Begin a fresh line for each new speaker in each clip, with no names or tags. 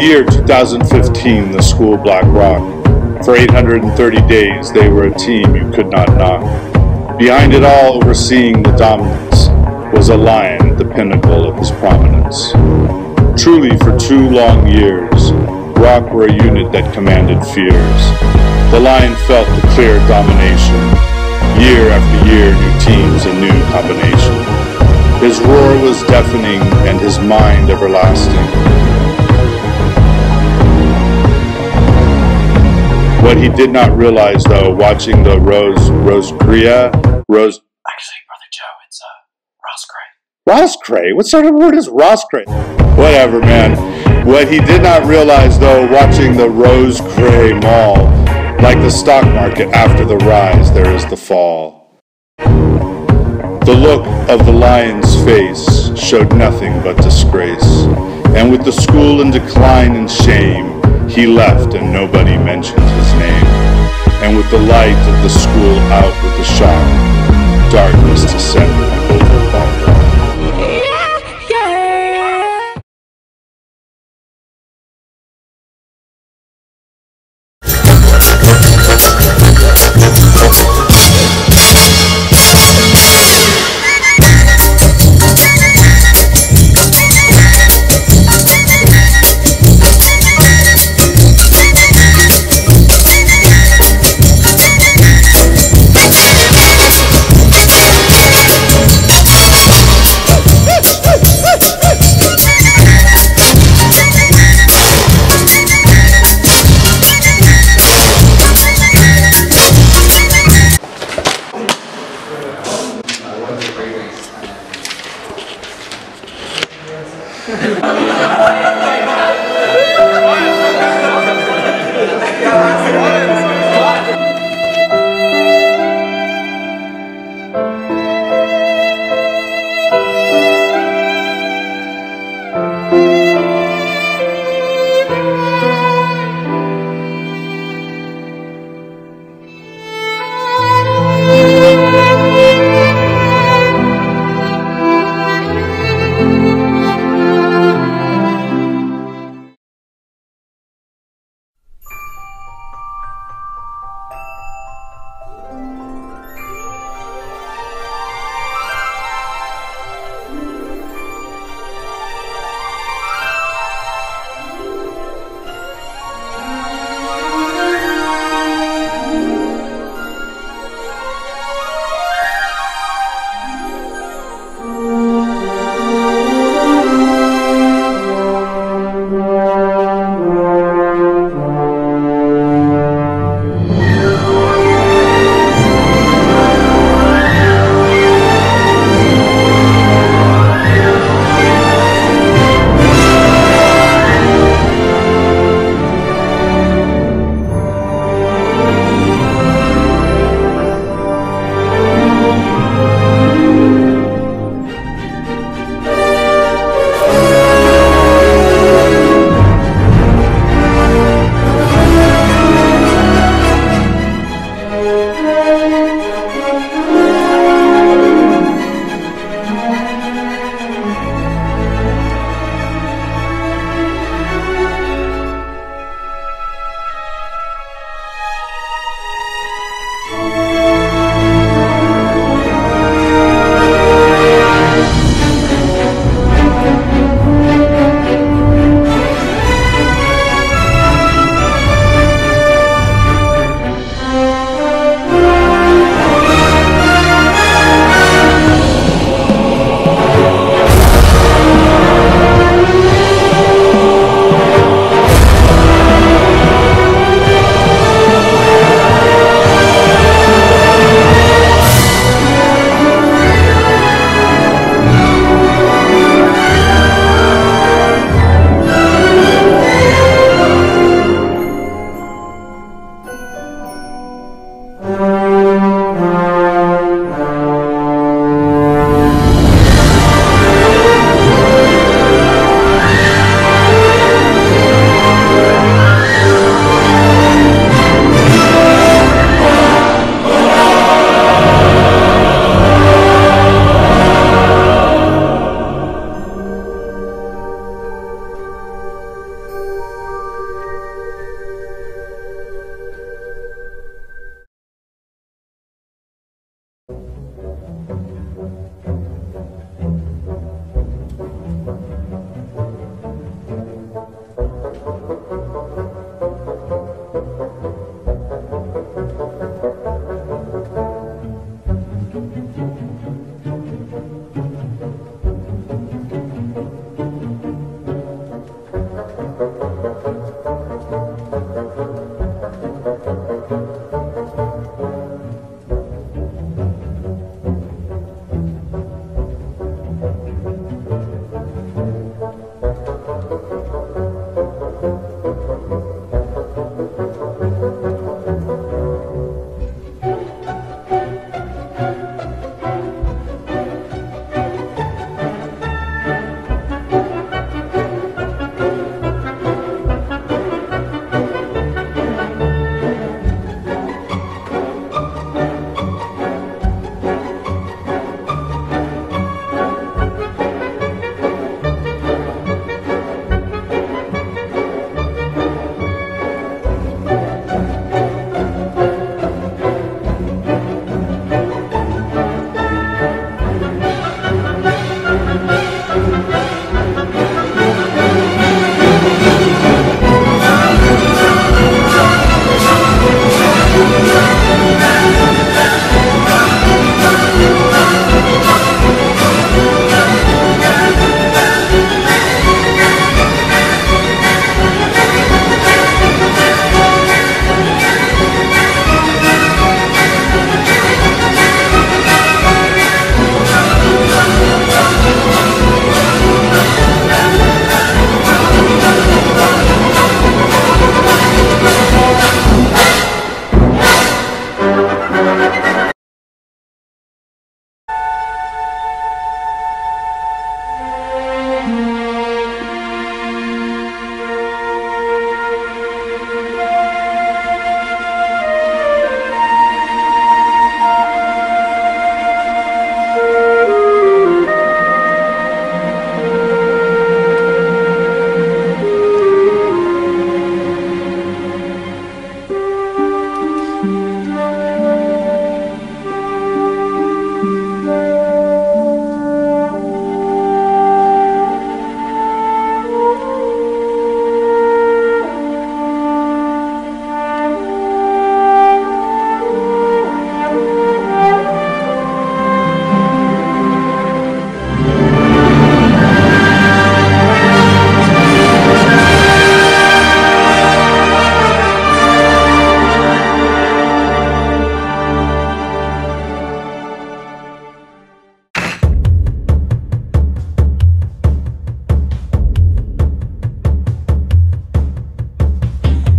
year 2015, the school Black Rock. For 830 days, they were a team you could not knock. Behind it all, overseeing the dominance, was a lion at the pinnacle of his prominence. Truly, for 2 long years, Rock were a unit that commanded fears. The lion felt the clear domination. Year after year, new teams and new combination. His roar was deafening and his mind everlasting. What he did not realize, though, watching the Roscrea.
Actually, Brother Joe, it's Roscrea.
Roscrea? What sort of word is Roscrea? Whatever, man. What he did not realize, though, watching the Roscrea Mall, like the stock market, after the rise, there is the fall. The look of the lion's face showed nothing but disgrace, and with the school in decline and shame, he left and nobody mentioned his name. And with the light of the school out with the shock, darkness descended over Black Rock.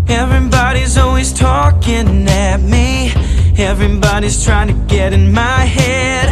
Everybody's always talking at me. Everybody's trying to get in my head.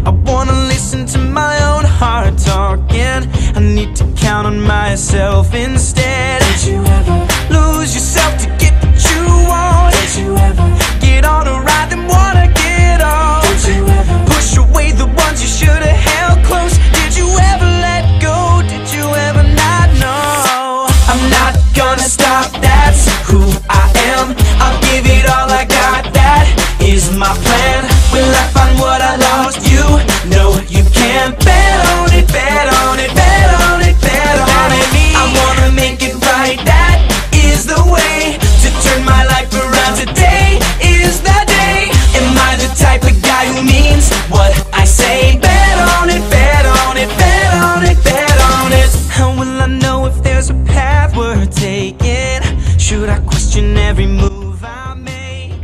I wanna listen to my own heart talking. I need to count on myself instead. Don't you ever lose yourself to get what you want? Don't you ever get on a ride and wanna get off? Don't you ever push away the ones you should've held close? Did you ever let go? Did you ever not know? I'm not gonna stop, that's who I am. I'll give it all I got, that is my plan. Will I find what I lost? You know you can. Bet on it, bet on it, bet on it, bet on it. I wanna make it right, that is the way to turn my life around. Today is the day. Am I the type of guy who means what I say? Bet on it, bet on it, bet on it, bet on it. How will I know if there's a path worth taking? Should I question every move I make?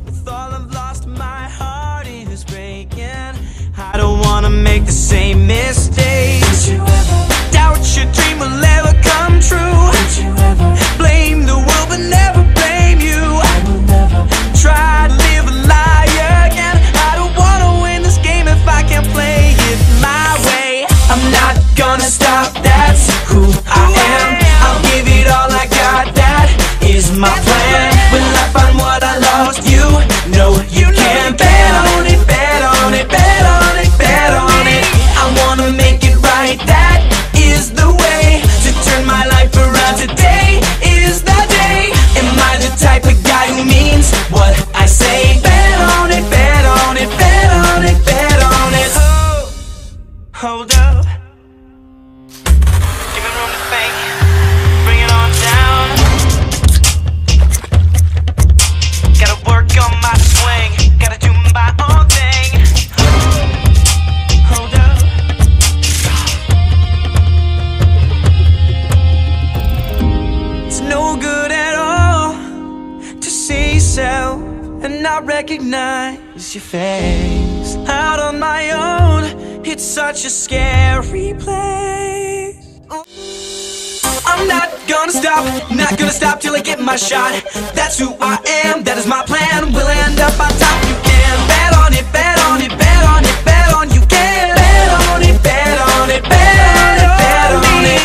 With all I've lost, my heart is breaking. I don't wanna make the same mistake. Don't you ever doubt your dream will ever come true? Don't you ever blame the world but never blame you? I will never try to live a lie again. I don't wanna win this game if I can't play it my way. I'm not gonna stop, that's who I am. I'll give it all I got, that is my plan. Will I find what I lost? You know you can. Bet on it, bet on it, bet on it, bet on it. I wanna make it right, that is the way to turn my life around. Today is the day. Am I the type of guy who means what I say? Bet on it, bet on it, bet on it, bet on it. Oh, hold up, give me room to think, bring it on down. Gotta work on my swing, gotta do my own thing. miss your face. Out on my own, it's such a scary place. I'm not gonna stop till I get my shot. That's who I am, that is my plan. We'll end up on top, you can bet on it, bet on it, bet on it, bet on you can. Bet on it, bet on it, bet on it, bet on it.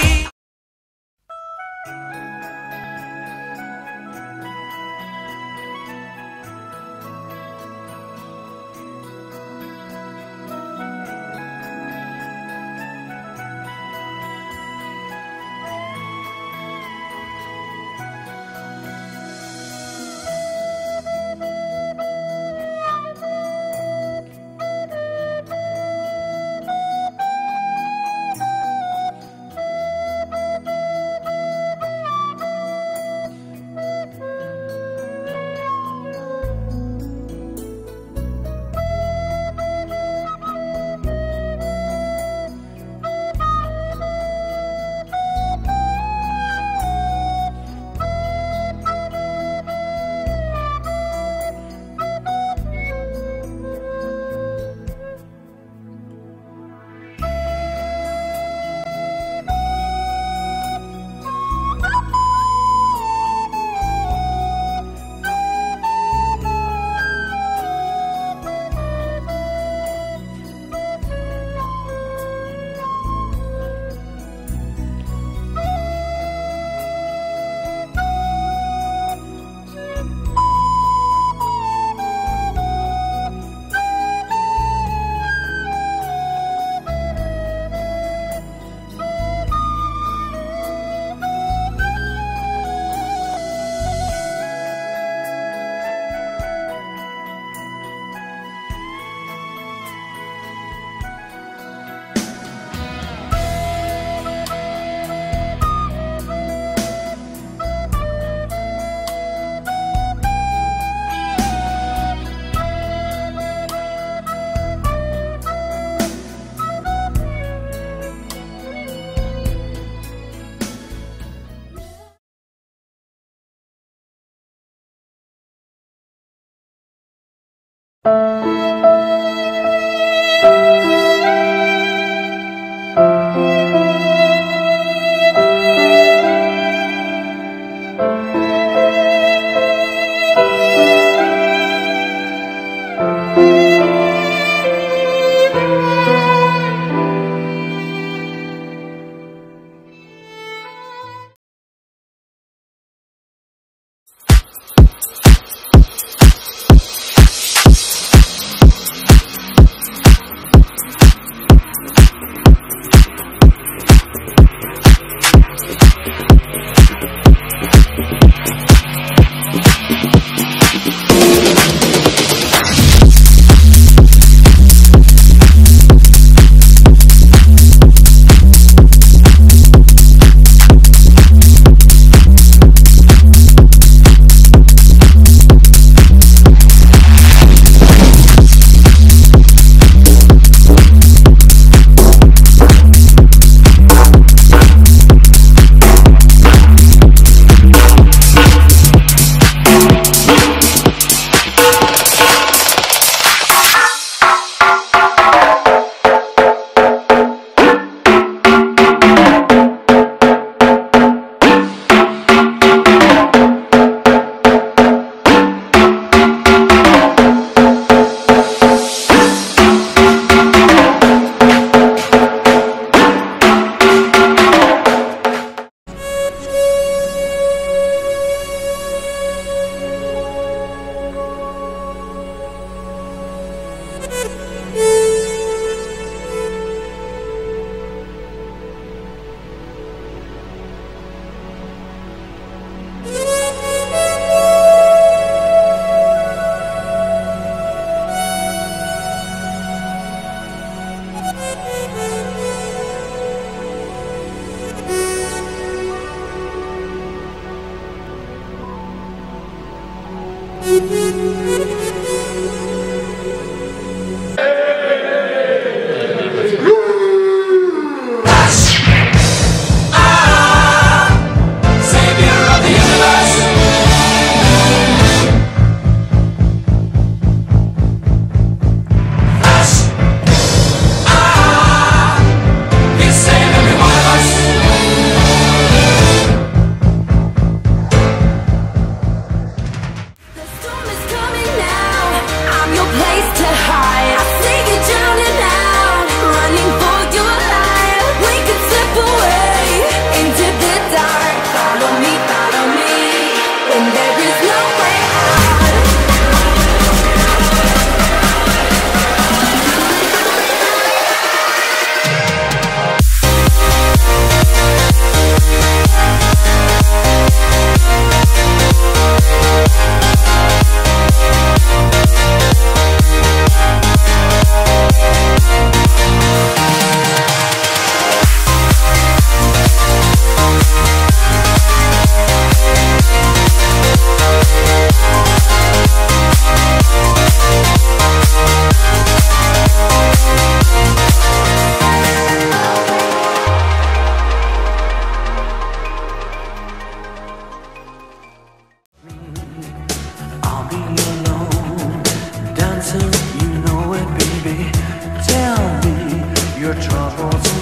your troubles